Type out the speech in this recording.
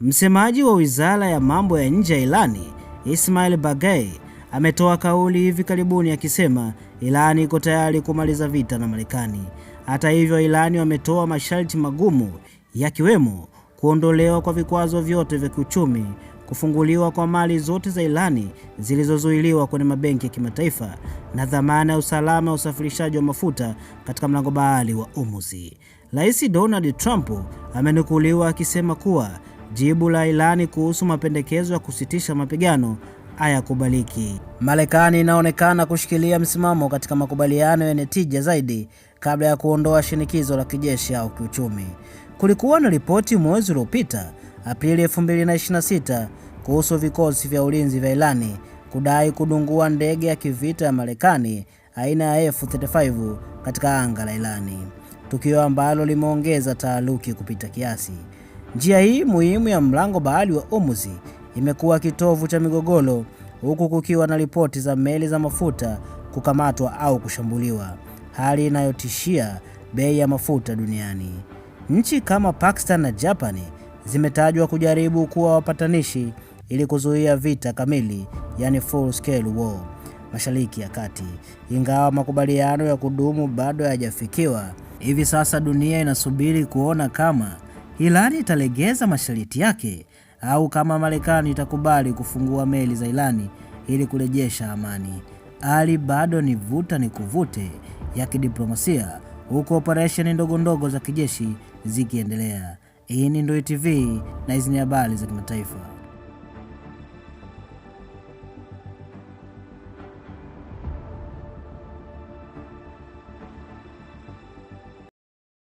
Msemaji wa Wizara ya Mambo ya Nje ya Irani, Ismail Baghai, ametoa kauli hivi karibuni akisema Irani iko tayari kumaliza vita na Marekani. Hata hivyo, Irani wametoa masharti magumu yakiwemo kuondolewa kwa vikwazo vyote vya kiuchumi, kufunguliwa kwa mali zote za Irani zilizozuiliwa kwenye mabenki ya kimataifa na dhamana ya usalama wa usafirishaji wa mafuta katika mlango bahari wa Hormuz. Rais Donald Trump amenukuliwa akisema kuwa jibu la Irani kuhusu mapendekezo ya kusitisha mapigano hayakubaliki. Marekani inaonekana kushikilia msimamo katika makubaliano yenye tija zaidi kabla ya kuondoa shinikizo la kijeshi au kiuchumi. Kulikuwa na ripoti mwezi uliopita, Aprili 2026, kuhusu vikosi vya ulinzi vya Irani kudai kudungua ndege ya kivita ya Marekani aina ya F-35 katika anga la Irani, tukio ambalo limeongeza taharuki kupita kiasi. Njia hii muhimu ya mlango bahari wa Hormuz imekuwa kitovu cha migogoro, huku kukiwa na ripoti za meli za mafuta kukamatwa au kushambuliwa, hali inayotishia bei ya mafuta duniani. Nchi kama Pakistan na Japani zimetajwa kujaribu kuwa wapatanishi ili kuzuia vita kamili, yani full scale war, Mashariki ya Kati. Ingawa makubaliano ya kudumu bado hayajafikiwa, hivi sasa dunia inasubiri kuona kama Irani italegeza masharti yake au kama Marekani itakubali kufungua meli za Irani ili kurejesha amani. Hali bado ni vuta ni kuvute ya kidiplomasia, huku operesheni ndogo ndogo za kijeshi zikiendelea. Hii ni Ndui TV na hizi ni habari za kimataifa.